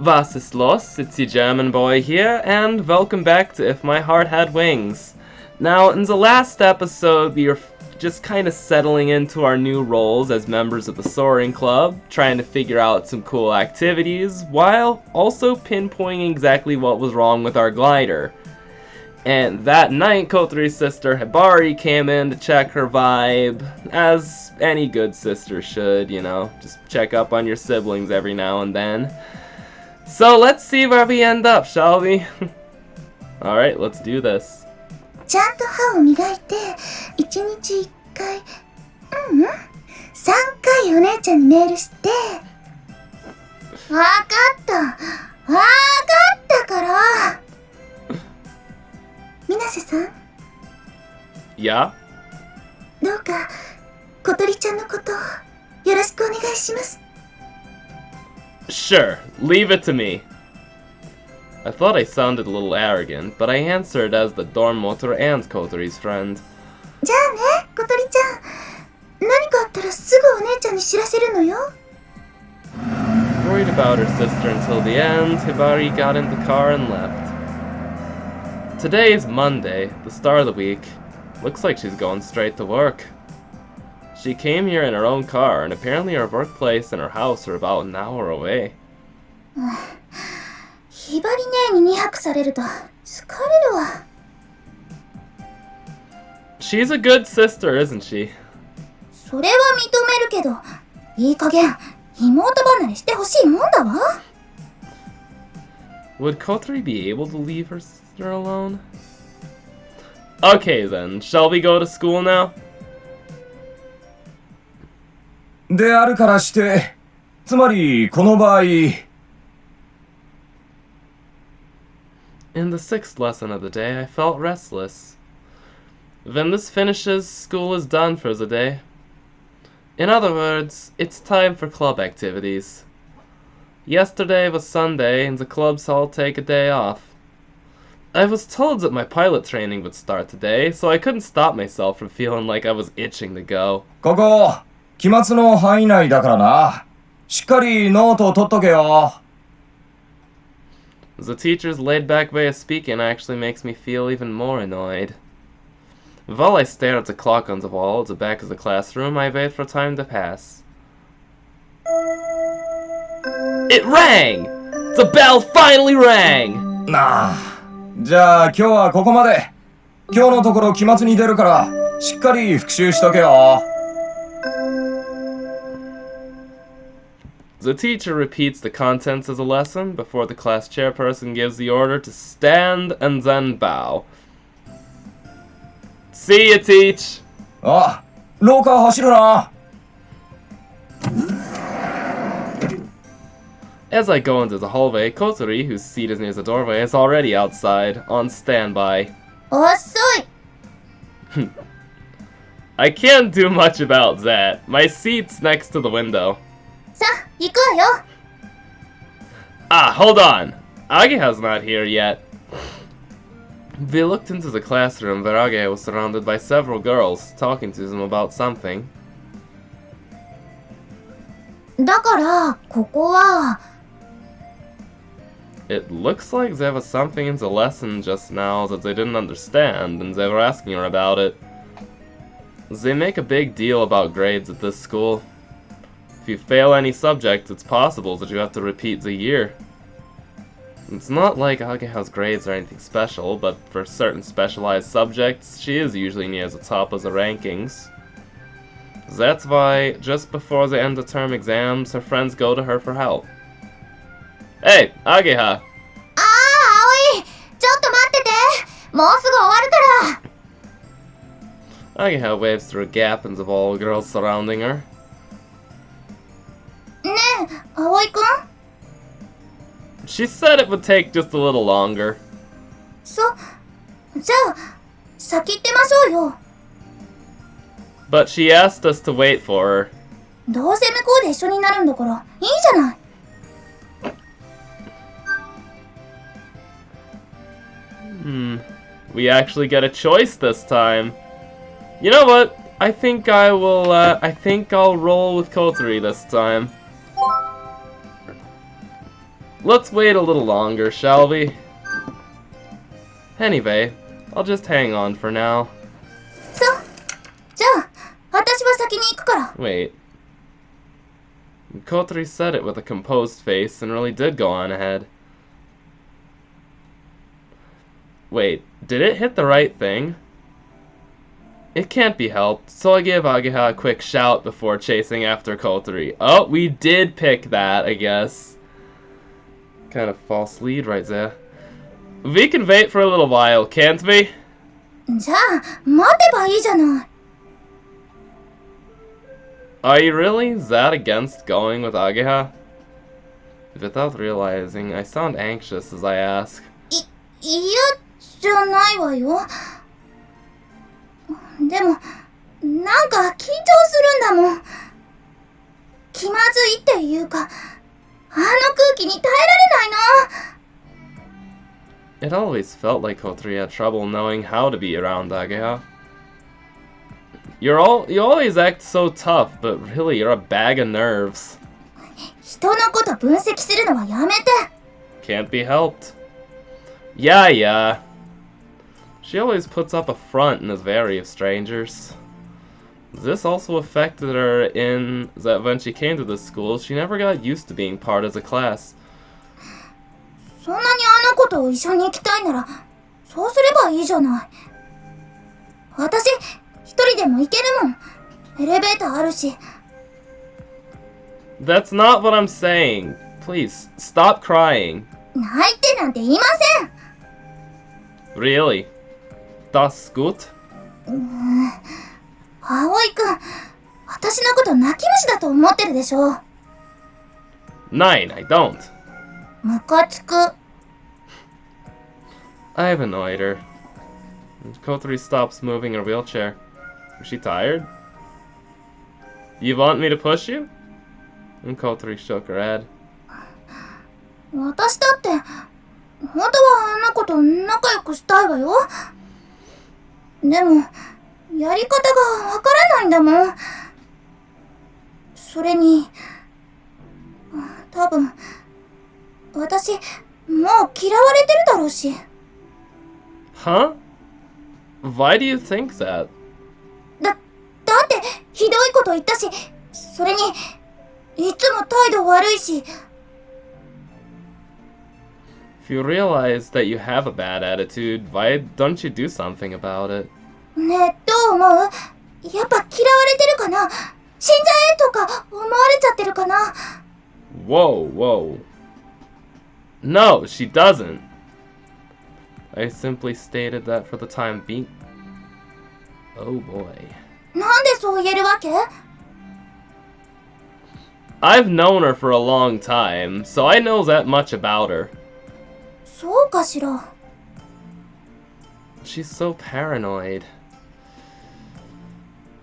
Was ist los? It's your German boy here, and welcome back to If My Heart Had Wings. Now, in the last episode, we were just kind of settling into our new roles as members of the Soaring Club, trying to figure out some cool activities, while also pinpointing exactly what was wrong with our glider. And that night, Kotori's sister Hibari came in to check her vibe, as any good sister should, you know, just check up on your siblings every now and then. So let's see where we end up, shall we? Alright, let's do this. ちゃんと歯を磨いて、1日1回、3回お姉ちゃんにメールして、わかったから。水瀬さん Yeah? どうか、小鳥ちゃんのことよろしくお願いします。Sure, leave it to me. I thought I sounded a little arrogant, but I answered as the dorm motor and Kotori's friend. じゃあね、小鳥ちゃん。何かあったらすぐお姉ちゃんに知らせるのよ。Worried about her sister until the end, Hibari got in the car and left. Today is Monday, the start of the week. Looks like she's going straight to work. She came here in her own car, and apparently her workplace and her house are about an hour away. ひばり姉に2泊されると疲れるわ。She's a good sister, isn't she? それは認めるけど、いい加減妹離れしてほしいもんだわ。Would Kotori be able to leave her sister alone? Okay then, shall we go to school now? であるからして、つまりこの場合。In the sixth lesson of the day, I felt restless. When this finishes, school is done for the day. In other words, it's time for club activities. Yesterday was Sunday, and the clubs all take a day off. I was told that my pilot training would start today, so I couldn't stop myself from feeling like I was itching to go. ここ、期末の範囲内だからな。しっかりノートを取っとけよ。The teacher's laid-back way of speaking actually makes me feel even more annoyed. While I stare at the clock on the wall at the back of the classroom, I wait for time to pass. It rang! The bell finally rang! なあ、じゃあ今日はここまで。今日のところ期末に出るから、しっかり復習しとけよ。The teacher repeats the contents of the lesson before the class chairperson gives the order to stand and then bow. See you, teach! あ、廊下走るな。As I go into the hallway, Kotori, whose seat is near the doorway, is already outside, on standby. 遅い。I can't do much about that. My seat's next to the window. さあ、行くわよ。Ah, hold on! Ageha's not here yet. We looked into the classroom where Ageha was surrounded by several girls, talking to them about something. だから、ここは。It looks like there was something in the lesson just now that they didn't understand, and they were asking her about it. They make a big deal about grades at this school. If you fail any subject, it's possible that you have to repeat the year. It's not like Ageha's grades are anything special, but for certain specialized subjects, she is usually near the top of the rankings. That's why, just before the end of term exams, her friends go to her for help. Hey, Ageha! ああ、葵、ちょっと待ってて。もうすぐ終わるから。Ageha waves through a gap in the wall of girls surrounding her. ねえ、葵くん She said it would take just a little longer. じゃあ、先行ってましょうよ。But she asked us to wait for her. どうせ向こうで一緒になるんだから、いいじゃない。We actually get a choice this time. You know what? I think I'll roll with Kotori this time. Let's wait a little longer, shall we? Anyway, I'll just hang on for now. そう。じゃあ、私は先に行くから。 Wait. Kotori said it with a composed face and really did go on ahead. Wait, did it hit the right thing? It can't be helped, so I gave Ageha a quick shout before chasing after Kotori. Oh, we did pick that, I guess. Kind of false lead right there. We can wait for a little while, can't we? じゃあ、待てばいいじゃない。 Are you really that against going with Ageha? Without realizing, I sound anxious as I ask. 嫌じゃないわよ。でも、なんか緊張するんだもん。気まずいっていうか、あの空気に耐えられないの。 It always felt like Kotori had trouble knowing how to be around Ageha. You always act so tough, but really you're a bag of nerves. 人のこと分析するのはやめて。 Can't be helped. Yeah. She always puts up a front and is wary of strangers. This also affected her in that when she came to this school, she never got used to being part of the class. そんなにあの子と一緒に行きたいなら、そうすればいいじゃない。私、一人でも行けるもん。エレベーターあるし。 That's not what I'm saying. Please, stop crying. 泣いてなんて言いません。 Really? Das gut? 葵くん、私のこと泣き虫だと思ってるでしょ。 Nein, I don't. ムカつく。 I've annoyed her. Kotori stops moving her wheelchair. Is she tired? You want me to push you? And Kotori shook her head. 私だって、本当はあの子と仲良くしたいわよ。でも、やり方がわからないんだもん。それに、多分、私、もう嫌われてるだろうし。 Huh? Why do you think that? だって、ひどいこと言ったし、それに、いつも態度悪いし。 If you realize that you have a bad attitude, why don't you do something about it? ねえ、どう思う？やっぱ嫌われてるかな？死んじゃえとか思われちゃってるかな？ Whoa. No, she doesn't. I simply stated that for the time being. Oh boy. なんでそう言えるわけ？ I've known her for a long time, so I know that much about her. そうかしら。 She's so paranoid.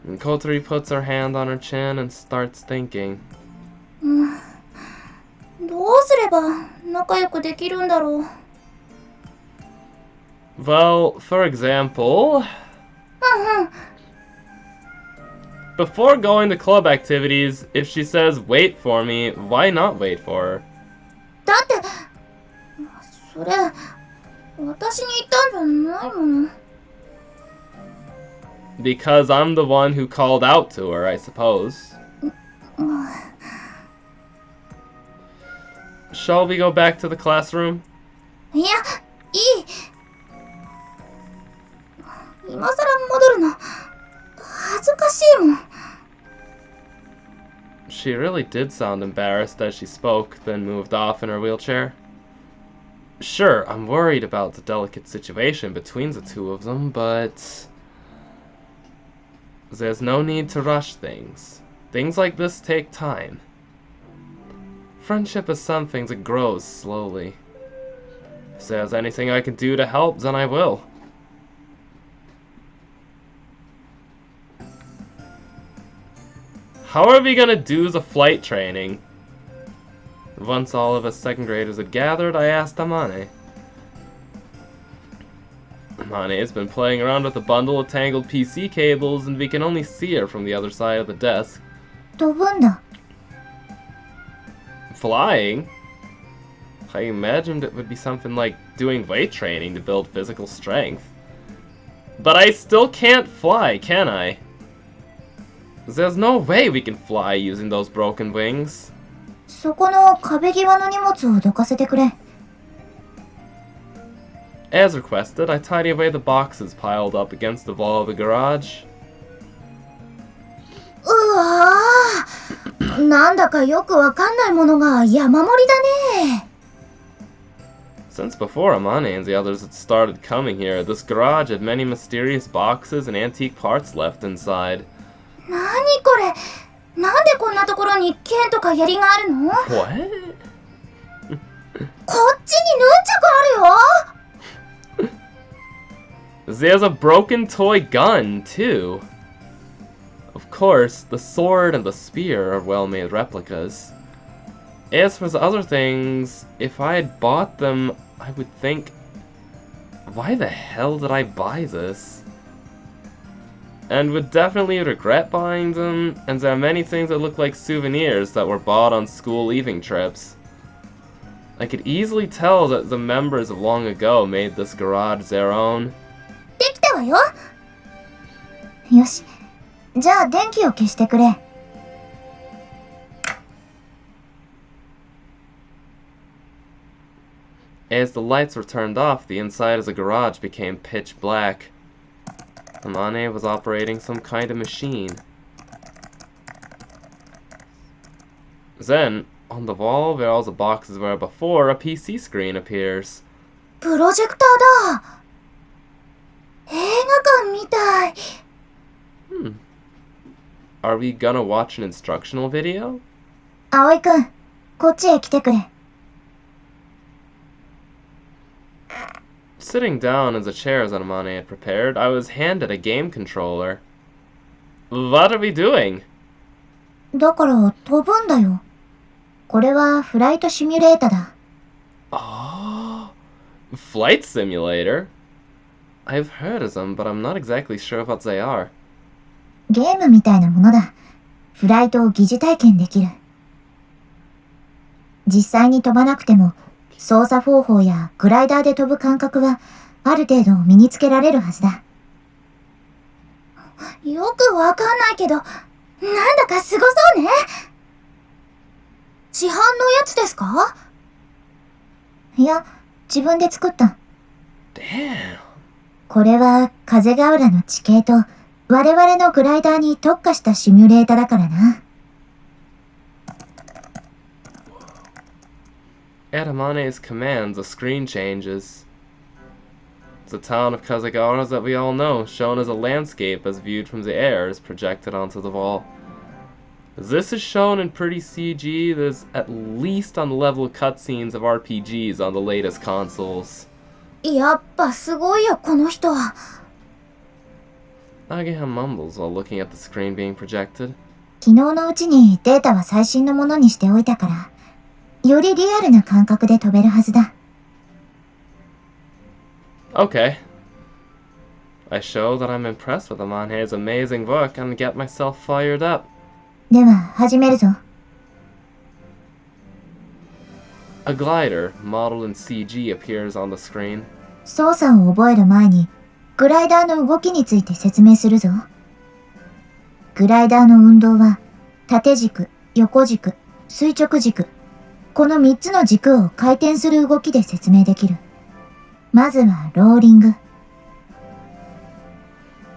And Kotori puts her hand on her chin and starts thinking. どうすれば仲良くできるんだろう。 Well, for example, before going to club activities, if she says wait for me, why not wait for her? だって、それ、私に言ったんじゃないもの。 Because I'm the one who called out to her, I suppose. Shall we go back to the classroom? いや、いい。今さら戻るの、恥ずかしいもん。 She really did sound embarrassed as she spoke, then moved off in her wheelchair. Sure, I'm worried about the delicate situation between the two of them, but there's no need to rush things. Things like this take time. Friendship is something that grows slowly. If there's anything I can do to help, then I will. How are we gonna do the flight training? Once all of us second graders had gathered, I asked Amane. Amane has been playing around with a bundle of tangled PC cables, and we can only see her from the other side of the desk. 飛ぶんだ。 Flying? I imagined it would be something like doing weight training to build physical strength. But I still can't fly, can I? There's no way we can fly using those broken wings. そこの壁際の荷物をどかせてくれ。As requested, I tidy away the boxes piled up against the wall of the garage. うわぁ、なんだかよくわかんないものが山盛りだね。Since before Amane and the others had started coming here, this garage had many mysterious boxes and antique parts left inside. なにこれ、なんでこんなところに剣とか槍があるの？ What? こっちにヌンチャクあるよ。 There's a broken toy gun, too. Of course, the sword and the spear are well-made replicas. As for the other things, if I had bought them, I would think, why the hell did I buy this? And would definitely regret buying them, and there are many things that look like souvenirs that were bought on school leaving trips. I could easily tell that the members of long ago made this garage their own. できたわよ。よし、じゃあ電気を消してくれ。As the lights were turned off, the inside of the garage became pitch black. Amane was operating some kind of machine. Then, on the wall where all the boxes were before, a PC screen appears. プロジェクターだ。映画館みたい。Are we gonna watch an instructional video? 葵くん、こっちへ来てくれ。Sitting down in the chairs that Amane had prepared, I was handed a game controller. What are we doing? だから飛ぶんだよ。これはフライトシミュレータだ。Oh, flight simulator? I've heard of them, but I'm not exactly sure what they are. ゲームみたいなものだ。フライトを疑似体験できる。実際に飛ばなくても、操作方法やグライダーで飛ぶ感覚はある程度身につけられるはずだ。よくわかんないけど、なんだかすごそうね。市販のやつですか？いや、自分で作った。Damn. これは風が浦の地形と我々のグライダーに特化したシミュレータだからな。At Amane's command, the screen changes. The town of Kazagawara that we all know, shown as a landscape as viewed from the air, is projected onto the wall. This is shown in pretty CG that is at least on the level of cutscenes of RPGs on the latest consoles. やっぱすごいよ、この人は。Nageham mumbles while looking at the screen being projected. 昨日のうちにデータは最新のものにしておいたから、よりリアルな感覚で飛べるはずだ。Okay. I show that I'm impressed with Amane's amazing work and get myself fired up. では、始めるぞ。A glider, modeled in CG, appears on the screen. 操作を覚える前に、グライダーの動きについて説明するぞ。グライダーの運動は、縦軸、横軸、垂直軸、この3つの軸を回転する動きで説明できる。まずはローリング。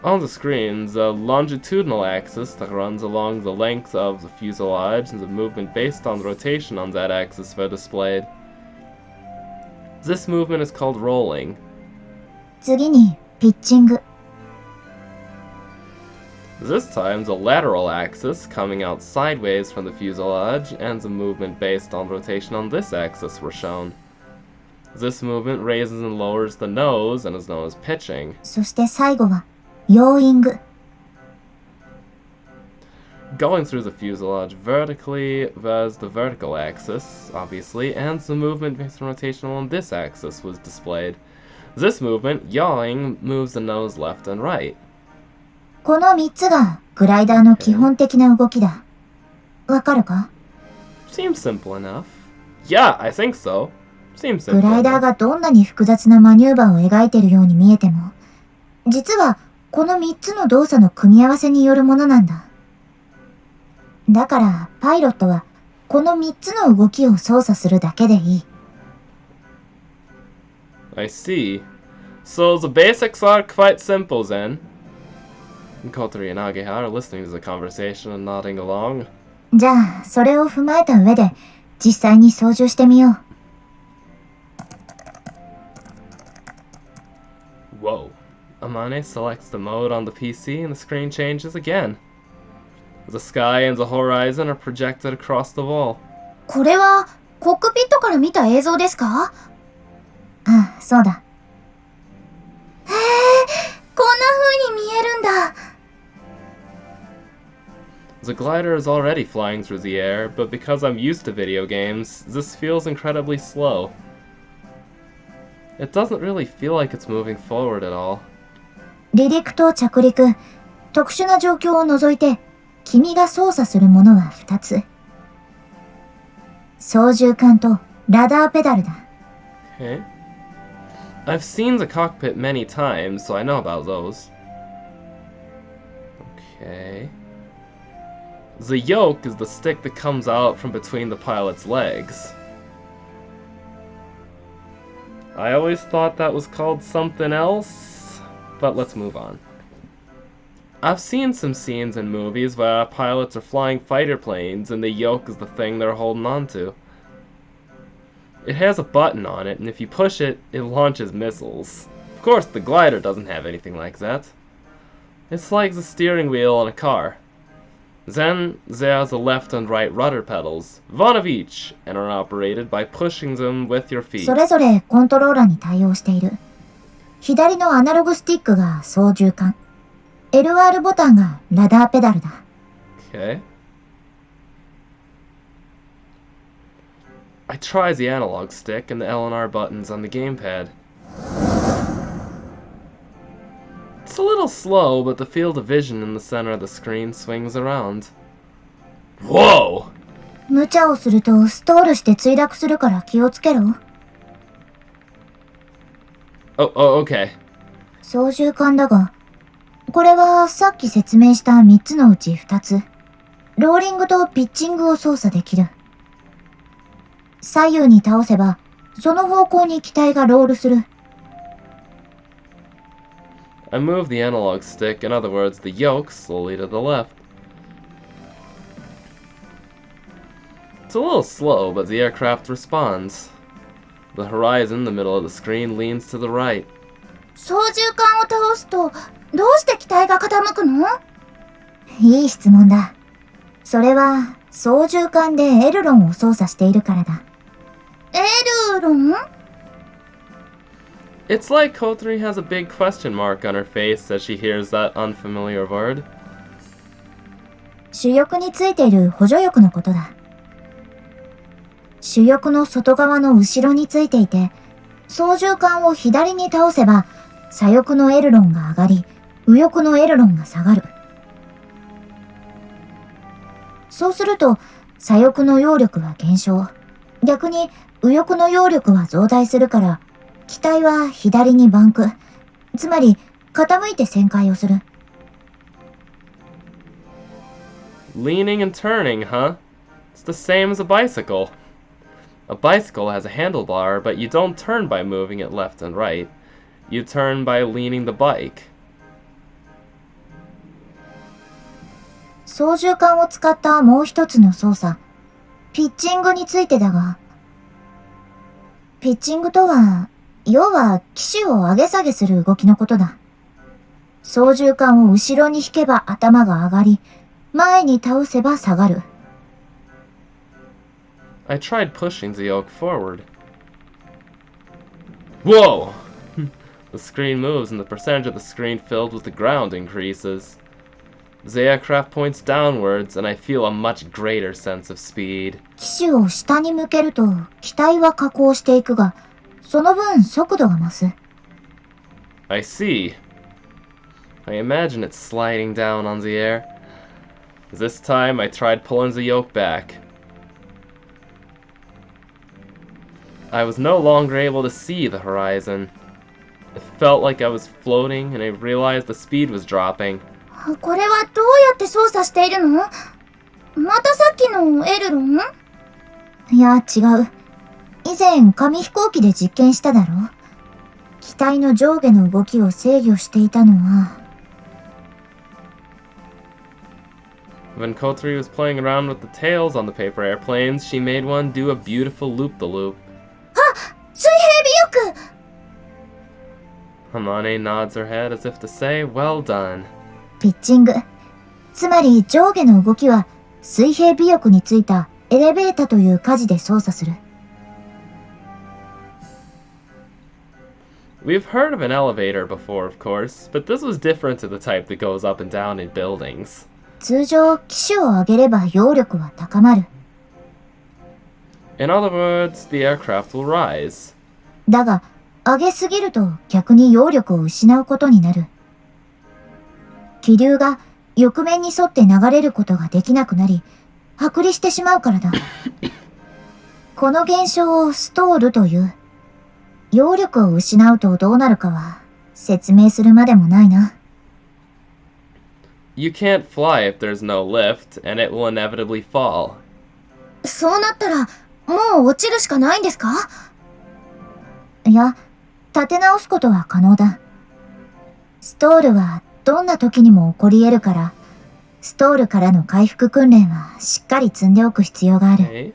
On the screen, the longitudinal axis that runs along the length of the fuselage and the movement based on the rotation on that axis were displayed. This movement is called rolling. 次に、ピッチング。This time, the lateral axis, coming out sideways from the fuselage, and the movement based on rotation on this axis were shown. This movement raises and lowers the nose and is known as pitching. そして最後は、ヨーイング。Going through the fuselage vertically was the vertical axis, obviously, and the movement based on rotation on this axis was displayed. This movement, yawing, moves the nose left and right. この3つがグライダーの基本的な動きだ。わかるか？ Seems simple enough. Yeah, I think so. Seems グライ simple ダー enough. がどんなに複雑なマニューバーを描いてるように見えても、実はこの3つの動作の組み合わせによるものなんだ。だからパイロットはこの3つの動きを操作するだけでいい。I see. So the basics are quite simple then. Kotori and Ageha are listening to the conversation and nodding along. じゃあそれを踏まえた上で実際に操縦してみよう。Whoa. Amane selects the mode on the PC and the screen changes again. The sky and the horizon are projected across the wall. これはコックピットから見た映像ですか？ああ、そうだ。へえ、こんな風に見えるんだ。The glider is already flying through the air, but because I'm used to video games, this feels incredibly slow. It doesn't really feel like it's moving forward at all. 離陸と着陸、特殊な状況を除いて、君が操作するものは2つ。操縦桿とラダーペダルだ。Okay. I've seen the cockpit many times, so I know about those. Okay. The yoke is the stick that comes out from between the pilot's legs. I always thought that was called something else, but let's move on. I've seen some scenes in movies where pilots are flying fighter planes and the yoke is the thing they're holding onto. It has a button on it, and if you push it, it launches missiles. Of course, the glider doesn't have anything like that. It's like the steering wheel on a car. Then there's the left and right rudder pedals, one of each, and are operated by pushing them with your feet. それぞれコントローラーに対応している。左のアナログスティックが操縦桿。LR ボタンがラダーペダルだ。Okay. I try the analog stick and the L and R buttons on the gamepad. It's a little slow, but the field of vision in the center of the screen swings around. Whoa! 無茶をするとストールして墜落するから気をつけろ。Oh, okay. 操縦桿だが、これはさっき説明した3つのうち2つ。ローリングとピッチングを操作できる。左右に倒せば、その方向に機体がロールする。I move the analog stick, in other words, the yoke, slowly to the left. It's a little slow, but the aircraft responds. The horizon in the middle of the screen leans to the right. 操縦桿を倒すと、どうして機体が傾くの？いい質問だ。それは、操縦桿でエルロンを操作しているからだ。エルロン？ It's like Kotori has a big question mark on her face as she hears that unfamiliar word. 主翼についている補助翼のことだ。主翼の外側の後ろについていて、操縦桿を左に倒せば、左翼のエルロンが上がり、右翼のエルロンが下がる。そうすると、左翼の揚力は減少。逆に、右翼の揚力は増大するから、機体は左にバンク。つまり、傾いて旋回をする。Leaning and turning, huh? It's the same as a bicycle. A bicycle has a handlebar, but you don't turn by moving it left and right. You turn by leaning the bike. 操縦桿を使ったもう一つの操作、ピッチングについてだが、ピッチングとは、要は機首を上げ下げする動きのことだ。操縦桿を後ろに引けば頭が上がり、前に倒せば下がる。I tried pushing the yoke forward. Whoa! The screen moves and the percentage of the screen filled with the ground increases. The aircraft points downwards and I feel a much greater sense of speed. 機首を下に向けると機体は下降していくが、その分速度が増す。I see. I imagine it's sliding down on the air. This time I tried pulling the yoke back. I was no longer able to see the horizon. It felt like I was floating, and I realized the speed was dropping. これはどうやって操作しているの？またさっきのエルロン？いや、違う。以前、紙飛行機で実験しただろ？機体の上下の動きを制御していたのは。When Kotri was playing around with the tails on the paper airplanes, she made one do a beautiful loop-the-loop. 水平尾翼！ Hamane nods her head as if to say, well done. ピッチング。つまり上下の動きは水平尾翼についたエレベータという舵で操作する。We've heard of an elevator before, of course, but this was different to the type that goes up and down in buildings. 通常、機種を上げれば揚力は高まる。In other words, the aircraft will rise. だが、上げすぎると逆に揚力を失うことになる。気流が翼面に沿って流れることができなくなり、剥離してしまうからだ。この現象をストールという。揚力を失うとどうなるかは説明するまでもないな。You can't fly if there's no lift, and it will inevitably fall. そうなったら、もう落ちるしかないんですか？いや、立て直すことは可能だ。ストールはどんな時にも起こり得るから、ストールからの回復訓練はしっかり積んでおく必要がある。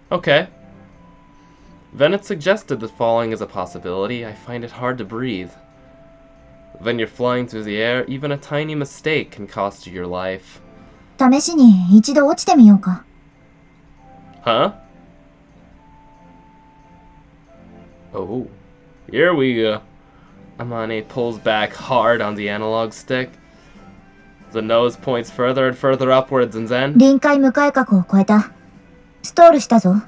Okay. Venet suggested that falling is a possibility. I find it hard to breathe. When you're flying through the air, even a tiny mistake can cost you your life. 試しに一度落ちてみようか。Huh? Oh, here we go. Amane pulls back hard on the analog stick. The nose points further and further upwards, and then... 臨界無改革を超えた。ストールしたぞ。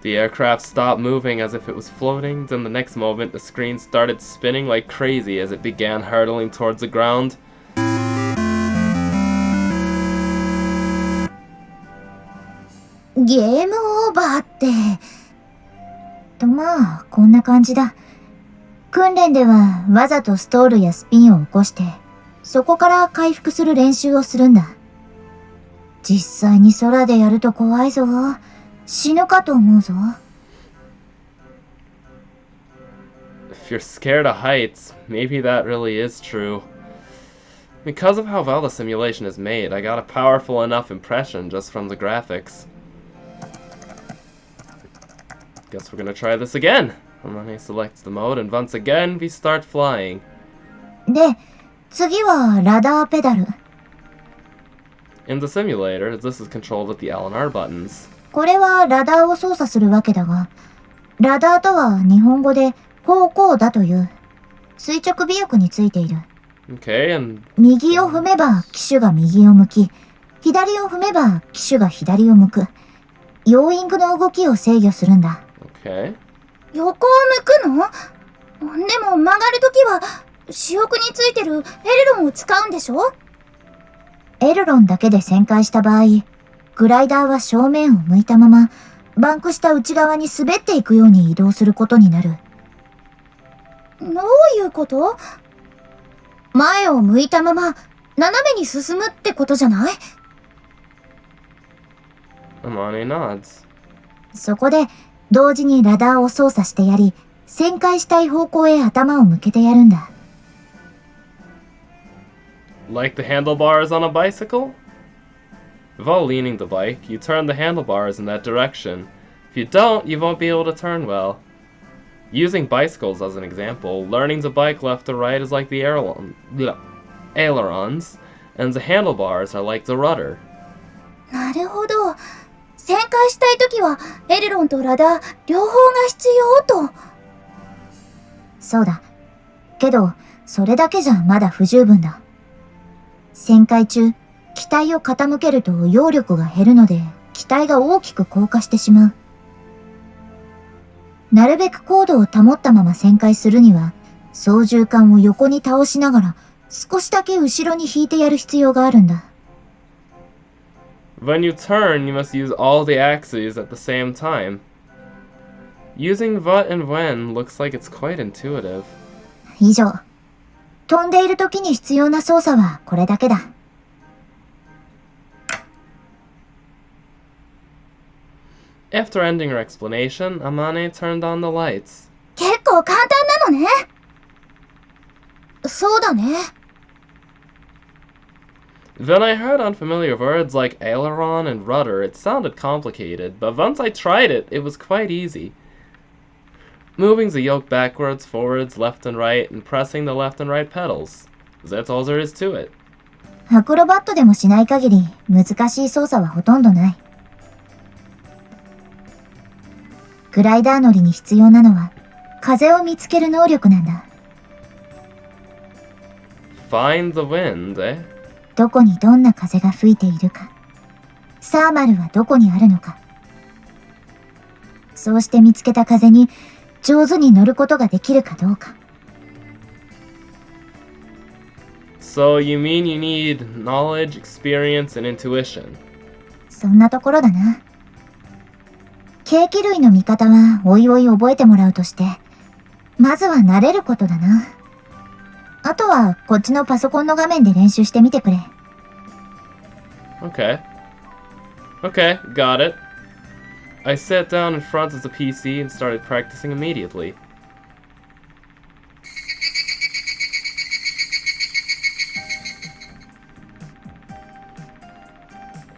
The aircraft stopped moving as if it was floating, then the next moment the screen started spinning like crazy as it began hurtling towards the ground. ゲームオーバーって。まあ、こんな感じだ。訓練ではわざとストールやスピンを起こして、そこから回復する練習をするんだ。実際に空でやると怖いぞ。死ぬかと思うぞ。If you're scared of heights, maybe that really is true. Because of how well the simulation is made, I got a powerful enough impression just from the graphics. Guess we're gonna try this again. Amane selects the mode, and once again, we start flying. で、次はラダーペダル。In the simulator, this is controlled with the L and R buttons. これはラダーを操作するわけだが、ラダーとは日本語で方向だという垂直尾翼についている。Okay, and 右を踏めば機種が右を向き、左を踏めば機種が左を向く。ヨーイングの動きを制御するんだ。okay. 横を向くの？でも曲がるときは、主翼についてるエルロンを使うんでしょ？エルロンだけで旋回した場合、グライダーは正面を向いたまま、バンクした内側に滑っていくように移動することになる。どういうこと？前を向いたまま、斜めに進むってことじゃない？ Amane nods. そこで、同時にラダーを操作してやり、旋回したい方向へ頭を向けてやるんだ。Like the handlebars on a bicycle? While leaning the bike, you turn the handlebars in that direction. If you don't, you won't be able to turn well. Using bicycles as an example, learning to bike left or right is like the ailerons, and the handlebars are like the rudder. なるほど。旋回したいときは、エルロンとラダー、両方が必要と。そうだ。けど、それだけじゃまだ不十分だ。旋回中、機体を傾けると揚力が減るので、機体が大きく降下してしまう。なるべく高度を保ったまま旋回するには、操縦桿を横に倒しながら、少しだけ後ろに引いてやる必要があるんだ。When you turn, you must use all the axes at the same time. Using what and when looks like it's quite intuitive. 以上。飛んでいる時に必要な操作はこれだけだ。After ending her explanation, Amane turned on the lights. 結構簡単なのね。そうだね。Then I heard unfamiliar words like aileron and rudder. It sounded complicated, but once I tried it, it was quite easy. Moving the yoke backwards, forwards, left and right, and pressing the left and right pedals. That's all there is to it. アクロバットでもしない限り難しい操作はほとんどない。グライダー乗りに必要なのは風を見つける能力なんだ。Find the wind, eh? どこにどんな風が吹いているか。サーマルはどこにあるのか。そうして見つけた風に上手に乗ることができるかどうか。So you mean you need knowledge, experience, and intuition? そんなところだな。ケーキ類の見方はおいおい覚えてもらうとして、まずは慣れることだな。あとはこっちのパソコンの画面で練習してみてくれ。Okay. Okay, got it. I sat down in front of the PC and started practicing immediately.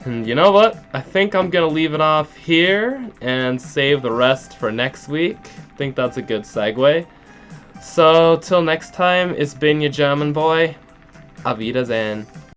And you know what? I think I'm gonna leave it off here and save the rest for next week. I think that's a good segue. So, till next time, it's been your German boy. Auf Wiedersehen.